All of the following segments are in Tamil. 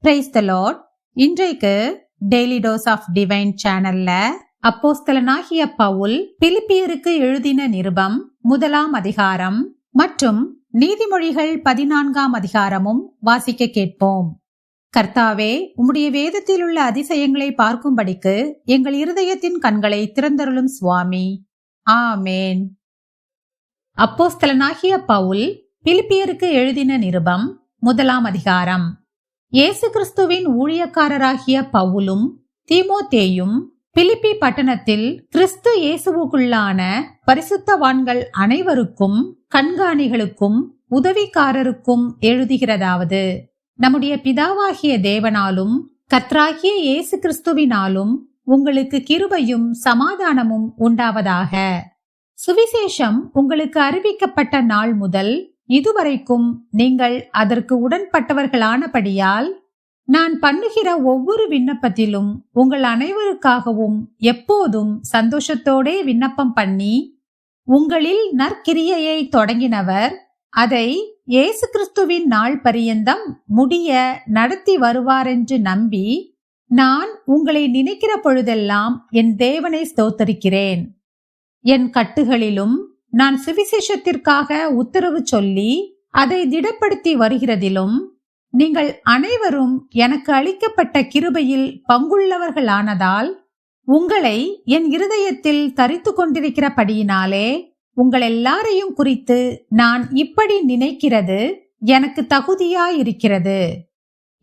Praise the Lord. இன்றைக்கு டெய்லி டோஸ் ஆஃப் டிவைன் சேனல்ல அப்போஸ்தலனாகிய பவுல் பிலிப்பியருக்கு எழுதின நிருபம் 1ஆம் அதிகாரம் மற்றும் நீதிமொழிகள் 14ஆம் அதிகாரமும் வாசிக்க கேட்போம். கர்த்தாவே, உம்முடைய வேதத்தில் உள்ள அதிசயங்களை பார்க்கும்படிக்கு எங்கள் இருதயத்தின் கண்களை திறந்தருளும் சுவாமி. ஆமேன். அப்போஸ்தலனாகிய பவுல் பிலிப்பியருக்கு எழுதின நிருபம் 1ஆம் அதிகாரம். இயேசு கிறிஸ்துவின் ஊழியக்காரராகிய பவுலும் தீமோத்தேயும் பிலிப்பி பட்டணத்தில் கிறிஸ்து இயேசுவுக்குள்ளான பரிசுத்தவான்கள் அனைவருக்கும் கண்காணிகளுக்கும் உதவிக்காரருக்கும் எழுதுகிறதாவது: நம்முடைய பிதாவாகிய தேவனாலும் கர்த்தராகிய இயேசு கிறிஸ்துவினாலும் உங்களுக்கு கிருபையும் சமாதானமும் உண்டாவதாக. சுவிசேஷம் உங்களுக்கு அறிவிக்கப்பட்ட நாள் முதல் இதுவரைக்கும் நீங்கள் அதற்கு உடன்பட்டவர்களானபடியால் நான் பண்ணுகிற ஒவ்வொரு விண்ணப்பத்திலும் உங்கள் அனைவருக்காகவும் எப்போதும் சந்தோஷத்தோடே விண்ணப்பம் பண்ணி, உங்களில் நற்கிரியையை தொடங்கினவர் அதை இயேசு கிறிஸ்துவின் நாள் பரியந்தம் முடிய நடத்தி வருவாரென்று நம்பி, நான் உங்களை நினைக்கிற பொழுதெல்லாம் என் தேவனை ஸ்தோத்தரிக்கிறேன். என் கட்டுகளிலும் நான் சுவிசேஷத்திற்காக உத்தரவு சொல்லி அதை திடப்படுத்தி வருகிறதிலும் நீங்கள் அனைவரும் எனக்கு அளிக்கப்பட்ட கிருபையில் பங்குள்ளவர்களானதால் உங்களை என் இருதயத்தில் தரித்து கொண்டிருக்கிறபடியினாலே உங்கள் எல்லாரையும் குறித்து நான் இப்படி நினைக்கிறது எனக்கு தகுதியாயிருக்கிறது.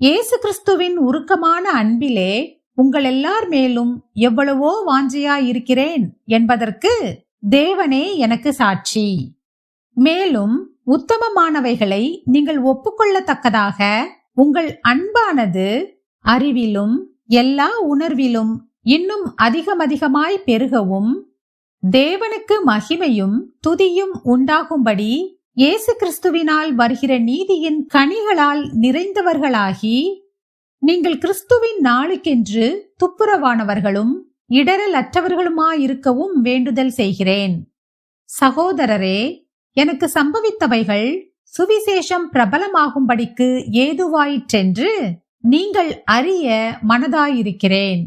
இயேசு கிறிஸ்துவின் உருக்கமான அன்பிலே உங்கள் எல்லார் மேலும் எவ்வளவோ வாஞ்சையாயிருக்கிறேன் என்பதற்கு தேவனே எனக்கு சாட்சி. மேலும் உத்தமமானவைகளை நீங்கள் ஒப்புக்கொள்ளத்தக்கதாக உங்கள் அன்பானது அறிவிலும் எல்லா உணர்விலும் இன்னும் அதிகமாய் பெருகவும், தேவனுக்கு மகிமையும் துதியும் உண்டாகும்படி இயேசு கிறிஸ்துவினால் வருகிற நீதியின் கனிகளால் நிறைந்தவர்களாகி, நீங்கள் கிறிஸ்துவின் நாளுக்கென்று துப்புரவானவர்களும் இடரலற்றவர்களுமாயிருக்கவும் வேண்டுதல் செய்கிறேன். சகோதரரே, எனக்கு சம்பவித்தவைகள் சுவிசேஷம் பிரபலமாகும்படிக்கு ஏதுவாயிற்றென்று நீங்கள் அறிய மனதாயிருக்கிறேன்.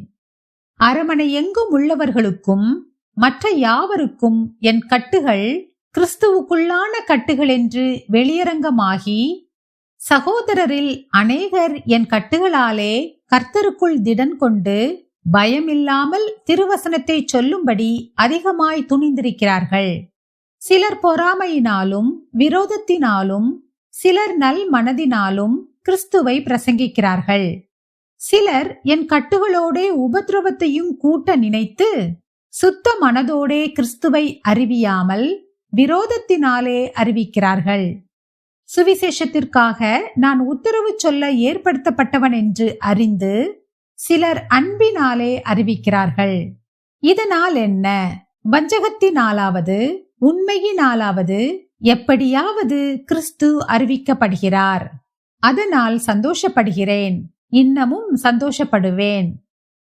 அரமனை எங்கும் உள்ளவர்களுக்கும் மற்ற யாவருக்கும் என் கட்டுகள் கிறிஸ்துவுக்குள்ளான கட்டுகள் என்று வெளியரங்கமாகி, சகோதரரில் அநேகர் என் கட்டுகளாலே கர்த்தருக்குள் திடன் கொண்டு பயமில்லாமல் திருவசனத்தை சொல்லும்படி அதிகமாய் துணிந்திருக்கிறார்கள். சிலர் பொறாமையினாலும் விரோதத்தினாலும், சிலர் நல் மனதினாலும் கிறிஸ்துவை பிரசங்கிக்கிறார்கள். சிலர் என் கட்டுகளோடே உபத்திரவத்தையும் கூட்ட நினைத்து சுத்த மனதோடே கிறிஸ்துவை அறிவியாமல் விரோதத்தினாலே அறிவிக்கிறார்கள். சுவிசேஷத்திற்காக நான் உத்தரவு சொல்ல ஏற்படுத்தப்பட்டவன் என்று அறிந்து சிலர் அன்பினாலே அறிவிக்கிறார்கள். இதனால் என்ன? வஞ்சகத்தினாலாவது உண்மையினாலாவது எப்படியாவது கிறிஸ்து அறிவிக்கப்படுகிறார். அதனால் சந்தோஷப்படுகிறேன், இன்னமும் சந்தோஷப்படுவேன்.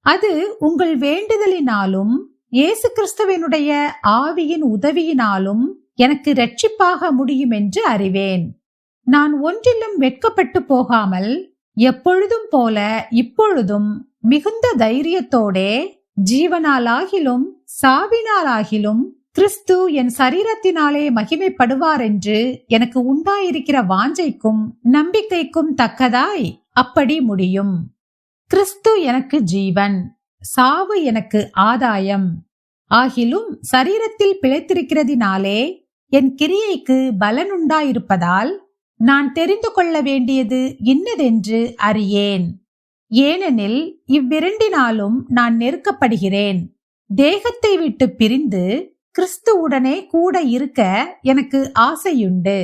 அது உங்கள் வேண்டுதலினாலும் இயேசு கிறிஸ்துவினுடைய ஆவியின் உதவியினாலும் எனக்கு இரட்சிப்பாக முடியும் என்று அறிவேன். நான் ஒன்றிலும் வெட்கப்பட்டு போகாமல் எப்பொழுதும் போல இப்பொழுதும் மிகுந்த தைரியத்தோடே ஜீவனாலாகிலும் சாவினாலாகிலும் கிறிஸ்து என் சரீரத்தினாலே மகிமைப்படுவார் என்று எனக்கு உண்டாயிருக்கிற வாஞ்சைக்கும் நம்பிக்கைக்கும் தக்கதாய் அப்படி முடியும். கிறிஸ்து எனக்கு ஜீவன், சாவு எனக்கு ஆதாயம். ஆகிலும் சரீரத்தில் பிழைத்திருக்கிறதினாலே என் கிரியைக்கு பலனுண்டாயிருப்பதால் நான் தெரிந்து கொள்ள வேண்டியது இன்னதென்று அறியேன். ஏனெனில் இவ்விரண்டினாலும் நான் நெருக்கப்படுகிறேன். தேகத்தை விட்டு பிரிந்து கிறிஸ்துவுடனே கூட இருக்க எனக்கு ஆசையுண்டு.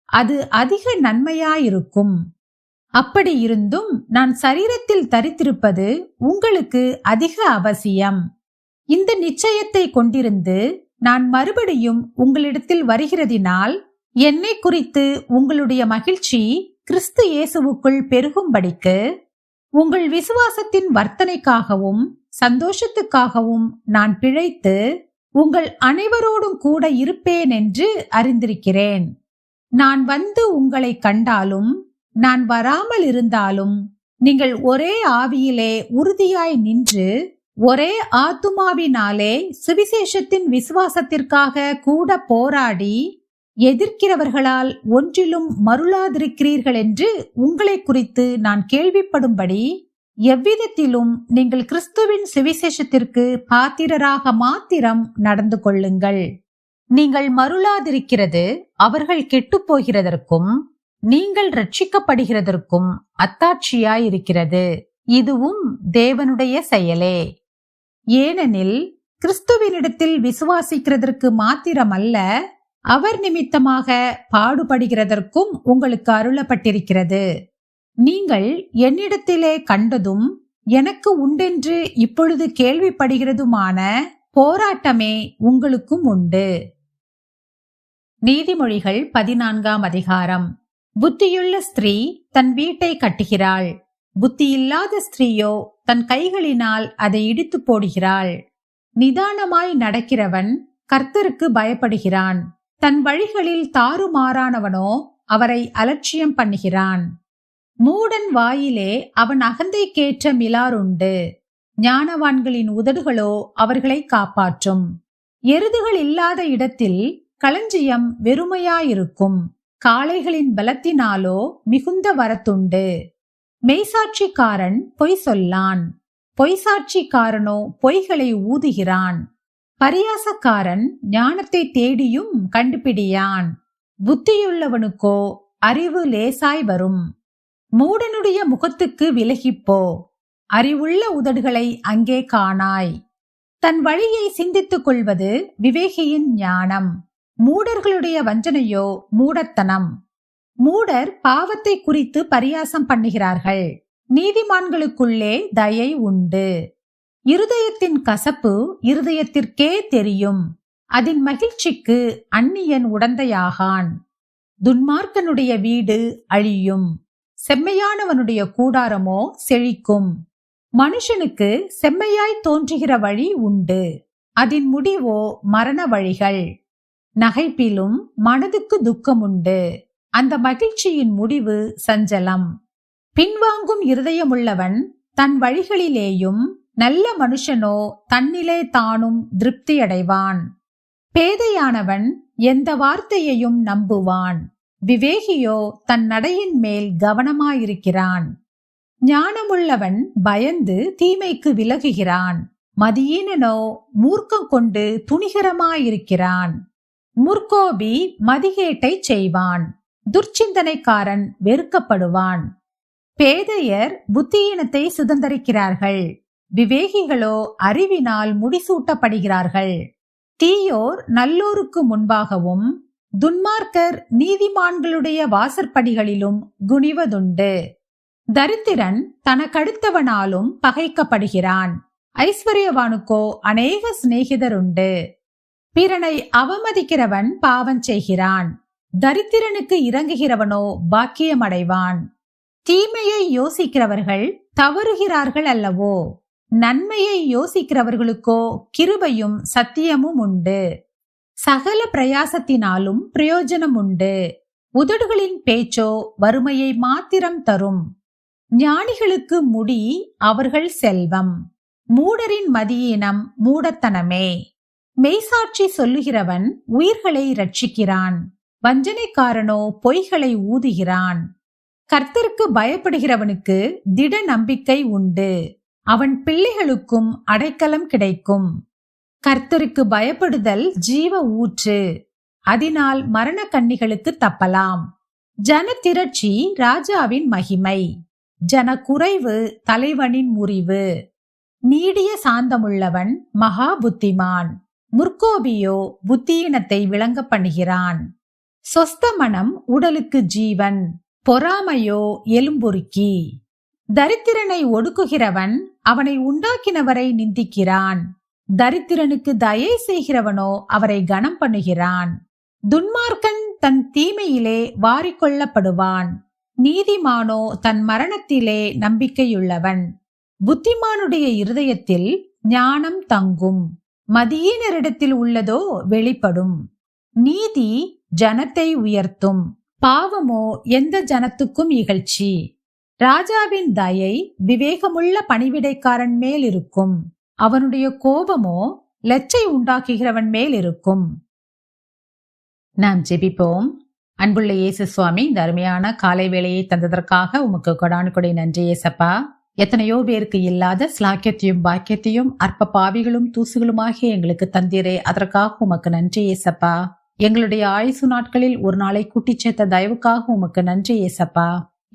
அது அதிக நன்மையாயிருக்கும். அப்படி இருந்தும் நான் சரீரத்தில் தரித்திருப்பது உங்களுக்கு அதிக அவசியம். இந்த நிச்சயத்தை கொண்டிருந்து நான் மறுபடியும் உங்களிடத்தில் வருகிறதினால் என்னை குறித்து உங்களுடைய மகிழ்ச்சி கிறிஸ்து இயேசுவுக்குள் பெருகும்படிக்கு உங்கள் விசுவாசத்தின் வர்த்தனைக்காகவும் சந்தோஷத்துக்காகவும் நான் பிழைத்து உங்கள் அனைவரோடும் கூட இருப்பேன் என்று அறிந்திருக்கிறேன். நான் வந்து உங்களை கண்டாலும் நான் வராமல் இருந்தாலும் நீங்கள் ஒரே ஆவியிலே உறுதியாய் நின்று ஒரே ஆத்துமாவினாலே சுவிசேஷத்தின் விசுவாசத்திற்காக கூட போராடி எதிர்க்கிறவர்களால் ஒன்றிலும் மருளாதிருக்கிறீர்கள் என்று உங்களை குறித்து நான் கேள்விப்படும்படி எவ்விதத்திலும் நீங்கள் கிறிஸ்துவின் சுவிசேஷத்திற்கு பாத்திரராக மாத்திரம் நடந்து கொள்ளுங்கள். நீங்கள் மருளாதிருக்கிறது அவர்கள் கெட்டுப் போகிறதற்கும் நீங்கள் ரட்சிக்கப்படுகிறதற்கும் அத்தாட்சியாயிருக்கிறது. இதுவும் தேவனுடைய செயலே. ஏனெனில் கிறிஸ்துவினிடத்தில் விசுவாசிக்கிறதற்கு மாத்திரமல்ல, அவர் நிமித்தமாக பாடுபடுகிறதற்கும் உங்களுக்கு அருளப்பட்டிருக்கிறது. நீங்கள் என்னிடத்திலே கண்டதும் எனக்கு உண்டென்று இப்பொழுது கேள்விப்படுகிறதுமான போராட்டமே உங்களுக்கும் உண்டு. நீதிமொழிகள் 14ஆம் அதிகாரம். புத்தியுள்ள ஸ்திரீ தன் வீட்டை கட்டுகிறாள், புத்தியில்லாத ஸ்திரீயோ தன் கைகளினால் அதை இடித்து போடுகிறாள். நிதானமாய் நடக்கிறவன் கர்த்தருக்கு பயப்படுகிறான், தன் வழிகளில் தாறுமாறானவனோ அவரை அலட்சியம் பண்ணுகிறான். மூடன் வாயிலே அவன் அகந்தைக்கேற்ற மிலாறுண்டு, ஞானவான்களின் உதடுகளோ அவர்களை காப்பாற்றும். எருதுகள் இல்லாத இடத்தில் களஞ்சியம் வெறுமையாயிருக்கும், காளைகளின் பலத்தினாலோ மிகுந்த வரத்துண்டு. மெய்சாட்சிக்காரன் பொய் சொல்லான், பொய்சாட்சிக்காரனோ பொய்களை ஊதுகிறான். பரியாசக்காரன் ஞானத்தை தேடியும் கண்டுபிடியான், புத்தியுள்ளவனுக்கோ அறிவு லேசாய் வரும். மூடனுடைய முகத்துக்கு விலகிப்போ, அறிவுள்ள உதடுகளை அங்கே காணாய். தன் வழியை சிந்தித்துக் கொள்வது விவேகியின் ஞானம், மூடர்களுடைய வஞ்சனையோ மூடத்தனம். மூடர் பாவத்தை குறித்து பரியாசம் பண்ணுகிறார்கள், நீதிமான்களுக்குள்ளே தயை உண்டு. இருதயத்தின் கசப்பு இருதயத்திற்கே தெரியும், அதன் மகிழ்ச்சிக்கு அந்நியன் உடந்தையாகான். துன்மார்க்கனுடைய வீடு அழியும், செம்மையானவனுடைய கூடாரமோ செழிக்கும். மனுஷனுக்கு செம்மையாய் தோன்றுகிற வழி உண்டு, அதன் முடிவோ மரண வழிகள். நகைப்பிலும் மனதுக்கு துக்கமுண்டு, அந்த மகிழ்ச்சியின் முடிவு சஞ்சலம். பின்வாங்கும் இருதயமுள்ளவன் தன் வழிகளிலேயும், நல்ல மனுஷனோ தன்னிலே தானும் திருப்தியடைவான். பேதையானவன் எந்த வார்த்தையையும் நம்புவான், விவேகியோ தன் நடையின் மேல் கவனமாயிருக்கிறான். ஞானமுள்ளவன் பயந்து தீமைக்கு விலகுகிறான், மதியீனனோ மூர்க்கம் கொண்டு துணிகரமாயிருக்கிறான். முற்கோபி மதிகேட்டை செய்வான், துர்ச்சிந்தனைக்காரன் வெறுக்கப்படுவான். பேதையர் புத்தியீனத்தை சுதந்தரிக்கிறார்கள், விவேகிகளோ அறிவினால் முடிசூட்டப்படுகிறார்கள். தீயோர் நல்லோருக்கு முன்பாகவும், துன்மார்க்கர் நீதிமான்களுடைய வாசற்படிகளிலும் குனிவதுண்டு. தரித்திரன் தனக்கடுத்தவனாலும் பகைக்கப்படுகிறான், ஐஸ்வர்யவானுக்கோ அநேக சிநேகிதருண்டு. பிறனை அவமதிக்கிறவன் பாவம் செய்கிறான், தரித்திரனுக்கு இறங்குகிறவனோ பாக்கியமடைவான். தீமையை யோசிக்கிறவர்கள் தவறுகிறார்கள் அல்லவோ, நன்மையை யோசிக்கிறவர்களுக்கோ கிருபையும் சத்தியமும் உண்டு. சகல பிரயாசத்தினாலும் பிரயோஜனம் உண்டு, உதடுகளின் பேச்சோ வறுமையை மாத்திரம் தரும். ஞானிகளுக்கு முடி அவர்கள் செல்வம், மூடரின் மதியீனம் மூடத்தனமே. மெய்சாட்சி சொல்லுகிறவன் உயிர்களை ரட்சிக்கிறான், வஞ்சனைக்காரனோ பொய்களை ஊதுகிறான். கர்த்தருக்கு பயப்படுகிறவனுக்கு திட நம்பிக்கை உண்டு, அவன் பிள்ளைகளுக்கும் அடைக்கலம் கிடைக்கும். கர்த்தருக்கு பயப்படுதல் ஜீவ ஊற்று, அதனால் மரண கண்ணிகளுக்கு தப்பலாம். ஜன திரட்சி ராஜாவின் மகிமை, ஜன குறைவு தலைவனின் முறிவு. நீடிய சாந்தமுள்ளவன் மகா புத்திமான், முற்கோபியோ புத்தியினத்தை விளங்க பண்ணுகிறான். சொஸ்த மனம் உடலுக்கு ஜீவன், பொறாமையோ எலும்புருக்கி. தரித்திரனை ஒடுக்குகிறவன் அவனை உண்டாக்கினவரை நிந்திக்கிறான், தரித்திரனுக்கு தயை செய்கிறவனோ அவரை கனம் பண்ணுகிறான். துன்மார்க்கன் தன் தீமையிலே வாரிக்கொள்ளப்படுவான், நீதிமானோ தன் மரணத்திலே நம்பிக்கையுள்ளவன். புத்திமானுடைய இருதயத்தில் ஞானம் தங்கும், மதியீனரிடத்தில் உள்ளதோ வெளிப்படும். நீதி ஜனத்தை உயர்த்தும், பாவமோ எந்த ஜனத்துக்கும் இகழ்ச்சி. ராஜாவின் தயை விவேகமுள்ள பணிவிடைக்காரன் மேல் இருக்கும், அவனுடைய கோபமோ லெச்சை உண்டாக்குகிறவன் மேல் இருக்கும். நாம் ஜெபிப்போம். அன்புள்ள இயேசு சுவாமி, இந்த அருமையான காலை வேளையை தந்ததற்காக உமக்கு கொடானு கொடை நன்றி ஏசப்பா. எத்தனையோ பேருக்கு இல்லாத ஸ்லாக்கியத்தையும் பாக்கியத்தையும் அற்ப பாவிகளும் தூசுகளுமாகிய எங்களுக்கு தந்தீரே, அதற்காக உமக்கு நன்றி ஏசப்பா. எங்களுடைய ஆயுசு நாட்களில் ஒரு நாளை கூட்டிச் சேர்த்த தயவுக்காக உமக்கு நன்றி ஏசப்பா.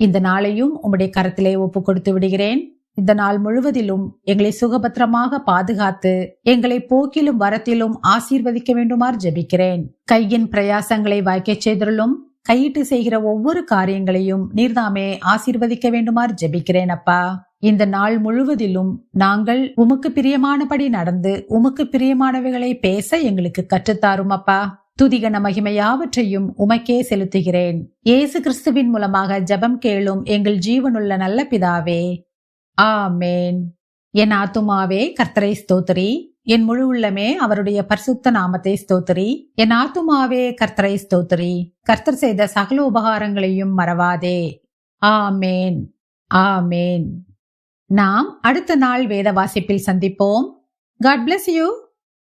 இந்த நாளையும் உம்முடைய கரத்திலே ஒப்பு கொடுத்து விடுகிறேன். இந்த நாள் முழுவதிலும் எங்களை சுகபத்திரமாக பாதுகாத்து எங்களை போக்கிலும் வரத்திலும் ஆசீர்வதிக்க வேண்டுமாறு ஜெபிக்கிறேன். கையின் பிரயாசங்களை வாய்க்கச் செய்தருளும். கையிட்டு செய்கிற ஒவ்வொரு காரியங்களையும் நீர்தாமே ஆசீர்வதிக்க வேண்டுமாறு ஜெபிக்கிறேன் அப்பா. இந்த நாள் முழுவதிலும் நாங்கள் உமக்கு பிரியமானபடி நடந்து உமக்கு பிரியமானவைகளை பேச எங்களுக்கு கற்றுத்தாரும் அப்பா. துதிகன மகிமை யாவற்றையும் உமக்கே செலுத்துகிறேன். இயேசு கிறிஸ்துவின் மூலமாக ஜெபம் கேளும் எங்கள் ஜீவனுள்ள நல்ல பிதாவே, ஆமேன். என் ஆத்துமாவே கர்த்தரை ஸ்தோத்திரி, என் முழு உள்ளமே அவருடைய பரிசுத்த நாமத்தை ஸ்தோத்திரி. என் ஆத்துமாவே கர்த்தரை ஸ்தோத்திரி, கர்த்தர் செய்த சகல உபகாரங்களையும் மறவாதே. ஆமேன், ஆமேன். நாம் அடுத்த நாள் வேத வாசிப்பில் சந்திப்போம். God bless you.